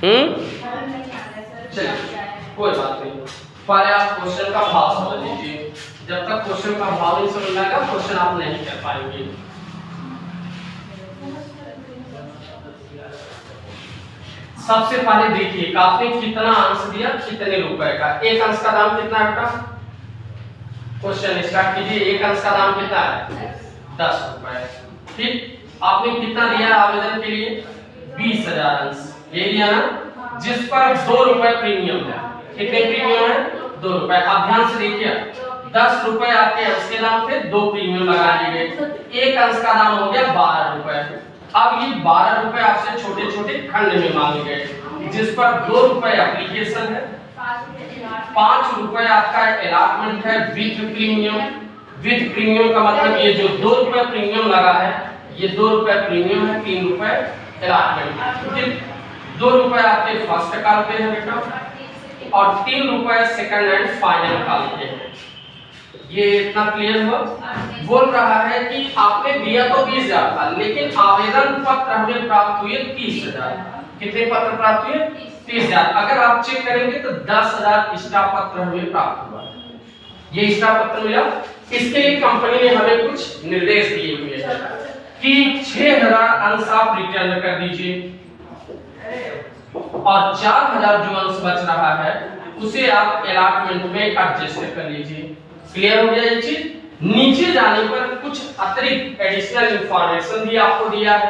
चलिए कोई बात नहीं, पहले आप क्वेश्चन का भाव समझ लीजिए। जब तक क्वेश्चन का भाव नहीं समझ में आएगा क्वेश्चन आप नहीं कर पाएंगे। सबसे पहले देखिए आपने कितना अंश दिया, कितने रुपए का। एक अंश का दाम कितना है बेटा? क्वेश्चन स्टार्ट कीजिए। एक अंश का दाम कितना है? 10 रुपए। ठीक, आपने कितना दिया आवेदन के लिए? 20,000 अंश, ये दिया ना, जिस पर 2 रुपए प्रीमियम है। कितने प्रीमियम है? 2 रुपए। आप ध्यान से देखिए, 10 रुपए आपके अंश के दाम थे, 2 प्रीमियम लगा दिए गए, एक अंश का दाम हो गया 12 रुपए। अब ये 12 रुपए आपसे छोटे छोटे खंड में मांगे गए, जिस पर 2 रुपए एप्लीकेशन है, 5 रुपए आपका अलॉटमेंट है विद प्रीमियम। विद प्रीमियम का मतलब ये जो 2 रुपए प्रीमियम लगा है, ये 2 रुपए प्रीमियम है, 3 रुपए अलॉटमेंट। 2 रुपए आपके फर्स्ट काल पे है बेटा, और 3 रुपए सेकंड एंड फाइनल काल पे है। ये इतना क्लियर हुआ? बोल रहा है कि आपने दिया तो 20,000 था, लेकिन आवेदन पत्र हमें प्राप्त हुए 30,000। कितने पत्र प्राप्त हुए? 30,000। अगर आप चेक करेंगे तो 10,000 स्टाफ पत्र हमें प्राप्त हुआ। ये स्टाफ पत्र मिला। इसके लिए कंपनी ने हमें कुछ निर्देश दिए हुए हैं कि 6,000 अंश आप रिटर्न कर दीजिए, और 4,000 जो अंश बच रहा है उसे आप अलॉटमेंट में एडजस्ट कर लीजिए। क्लियर हो गया ये चीज? नीचे जाने पर कुछ अतिरिक्त एडिशनल इंफॉर्मेशन भी आपको दिया है।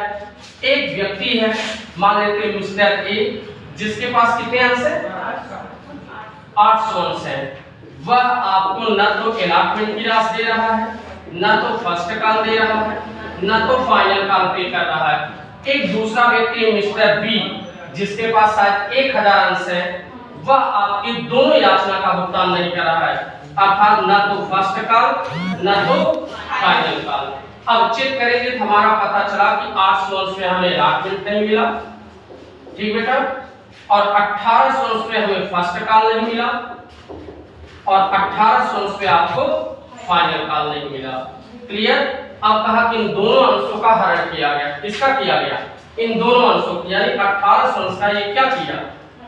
एक व्यक्ति है, मान लेते हैं मिस्टर ए, जिसके पास कितने अंश है? 800 अंश है। वह आपको न तो अलॉटमेंट की राशि दे रहा है, न तो फर्स्ट काल दे रहा है, न तो फाइनल काल पे कर रहा है। एक दूसरा व्यक्ति मिस्टर बी, जिसके पास शायद 1,000 अंश है, वह आपकी दोनों याचना का भुगतान नहीं कर रहा है, अर्थात न तो फर्स्ट काल न तो फाइनल काल। अब चेक करेंगे तो हमारा पता चला कि 800 अंश में हमें अलॉटमेंट नहीं मिला, ठीक बेटा, और 1,800 अंश में हमें फर्स्ट काल नहीं मिला, और 1,800 अंश में आपको फाइनल काल नहीं मिला। क्लियर? अब कहा कि इन दोनों अंशों का हरण किया गया। किसका किया गया? इन दोनों अंशों की, यानी 1,800 अंश का ये क्या किया?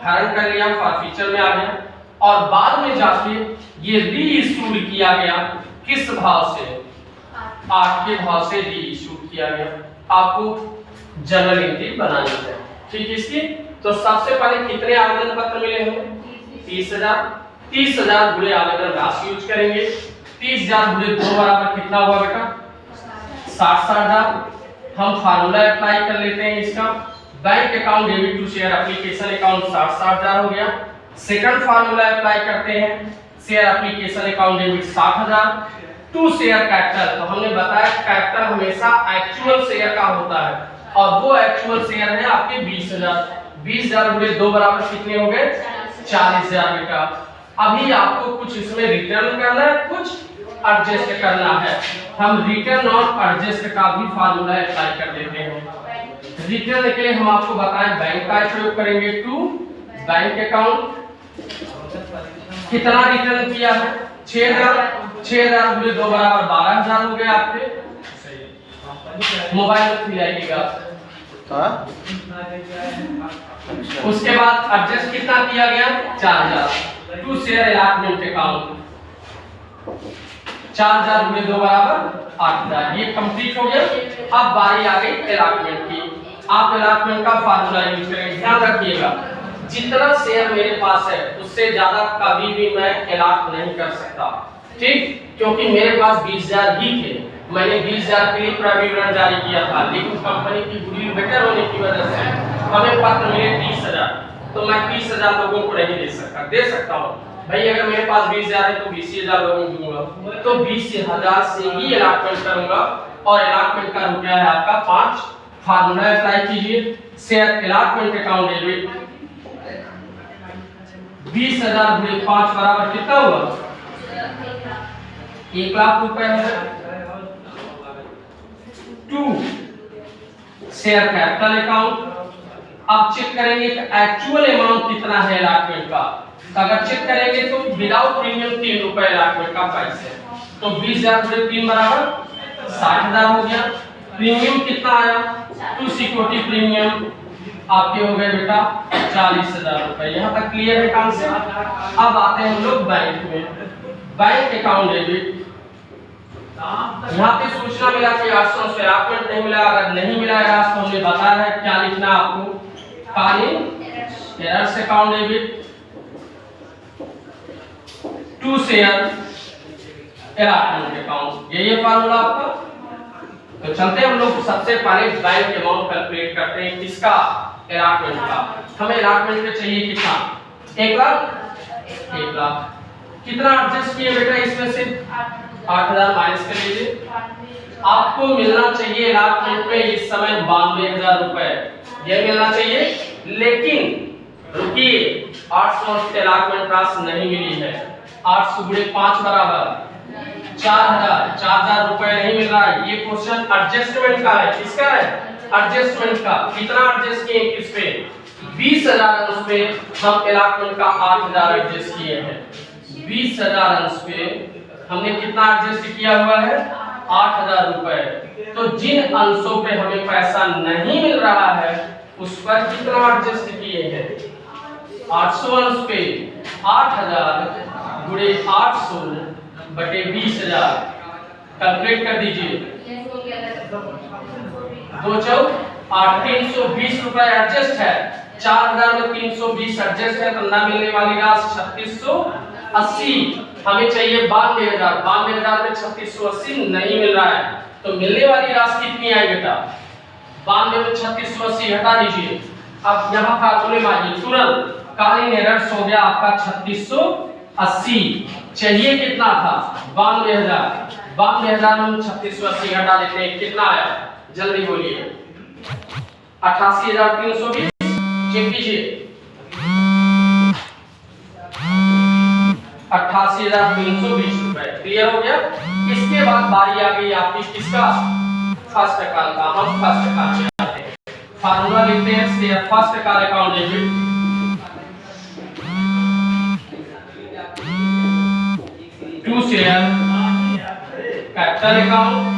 हरण कर लिया, फॉरफीचर में आ गया, और बाद में जाके ये रीइश्यूड किया गया। किस भाव से? 8 के भाव से रीइश्यूड किया गया। आपको जनरल एंट्री बनानी है, ठीक है इसकी। तो सबसे पहले कितने आवेदन पत्र मिले हमें? 30,000। 30,000 गुणे आवेदन राशि यूज करेंगे। 30,000 गुणे 2 बराबर कितना हुआ बेटा? 60,000। हम फार्मूला अप्लाई कर लेते हैं इसका। Bank account debit to share application account 60,000 हो गया। सेकंड फार्मूला अप्लाई करते हैं, share application account debit 60,000 to share capital. तो हमने बताया कैपिटल हमेशा एक्चुअल शेयर का होता है, और वो एक्चुअल शेयर है आपके 20,000। 20,000 गुणे 2 बराबर कितने हो गए? 40,000 बेटा। अभी आपको कुछ इसमें रिटर्न करना है, कुछ एडजस्ट करना है। हम रिटर्न और एडजस्ट का भी फार्मूला अप्लाई कर देते हैं। रिटर्न के लिए हम आपको बताएं बैंक का प्रयोग करेंगे, टू बैंक अकाउंट। कितना रिटर्न किया है? 6,000। 6,000 गुणे 2 बराबर 12,000 हो गए आपके। मोबाइल में खिलाइएगा। उसके बाद एडजस्ट कितना किया गया? 4,000 टू शेयर अलॉटमेंट अकाउंट। 4,000 गुणे 2 बराबर 8,000। ये कंप्लीट हो गया। अब बारी आ गई अलॉटमेंट की। आप अलॉटमेंट का फार्मूला यूज करेंगे। ध्यान रखिएगा, जितना शेयर मेरे पास है उससे ज्यादा कभी भी मैं अलॉट नहीं कर सकता, ठीक? क्योंकि मेरे पास 20,000 ही थे। मैंने 20,000 के लिए प्रविवरण जारी किया था, लेकिन कंपनी की गुडविल बेटर होने की वजह से हमें पत्र मिले 30,000, तो मैं 30,000 लोगों को नहीं दे सकता। दे सकता हूँ भाई, अगर मेरे पास 20,000 है तो 20,000 लोगों को दूंगा, तो 20,000 से ही अलॉटमेंट करूंगा। और अलॉटमेंट का रुपया है आपका 5। फार्मूला अप्लाई कीजिए। शेयर अलॉटमेंट अकाउंट डेबिट 20,000 गुणे 5 बराबर कितना हुआ? 1,00,000 रुपए है। To share capital account. अब चेक करेंगे कि एक्चुअल अमाउंट कितना है अलॉटमेंट का। अगर चेक करेंगे तो विदाउट प्रीमियम 3 रुपए अलॉटमेंट का प्राइस है, तो 20,000 गुणे 3 बराबर 60,000 हो गया। प्रीमियम कितना आया? टू सिक्योरिटी प्रीमियम आपके हो गए बेटा 40,000 रुपए। यहाँ तक क्लियर है कॉन्सेप्ट। अब आते हैं हम लोग बैंक में। बैंक अकाउंट डेबिट, यहाँ पे सूचना मिला कि 800 से allotment नहीं मिला। अगर नहीं मिला है तो हमने बताया है क्या लिखना आपको, errors account debit to share allotment account, यही है फार्मूला आपका। तो चलते हैं हम लोग सबसे पहले बैंक अमाउंट कैलकुलेट करते हैं, किसका, allotment का। हमें allotment में चाहिए कितना, 1 लाख। 1 लाख कितना एडजस्ट किए बेटा, इसमें से 8,000 माइनस कर लीजिए। आपको मिलना चाहिए allotment में इस समय 92,000 रुपए, ये मिलना चाहिए। लेकिन रुकिए, 800 से allotment राशि नहीं मिली है। 800 गुणे 5 बराबर 4,000 रुपए नहीं मिल रहा है। ये क्वेश्चन एडजस्टमेंट का है, किसका है, एडजस्टमेंट का। कितना एडजस्ट किए किस पे, 20,000 अंश पे हम allotment का 8,000 एडजस्ट किए हैं। 20,000 अंश पे हमने कितना एडजस्ट किया हुआ है, 8,000 रुपए। तो जिन अंशों पे हमें पैसा नहीं मिल रहा है उस पर कितना एडजस्ट किए हैं, 800 अंश पे 8,000 गुणे 800 बटे 20,000, कैलकुलेट कर दीजिए। 2 चौक 8, 320 रुपए एडजस्ट है। 4,000 में 320 एडजस्ट है, तो ना मिलने वाली राशि 3680। हमें चाहिए 92,000। 92,000 में 3680 नहीं मिल रहा है, तो मिलने वाली राशि कितनी आई बेटा, 92 में 3680 हटा दीजिए। अब यहाँ फार्मूले में आइए, तुरंत कालीन एरर्स हो गया आपका 3680। चाहिए कितना था, 92,000। 92,000 में 3680 हटा देते हैं, कितना आया, जल्दी बोलिए, 88,320। चेक कीजिए, 88,320 रुपए। क्लियर हो गया। इसके बाद बारी आ गई आपकी किसका, फर्स्ट अकाउंट का। हम फर्स्ट अकाउंट में आते हैं, फार्मूला लिखते हैं share first account debit to share capital account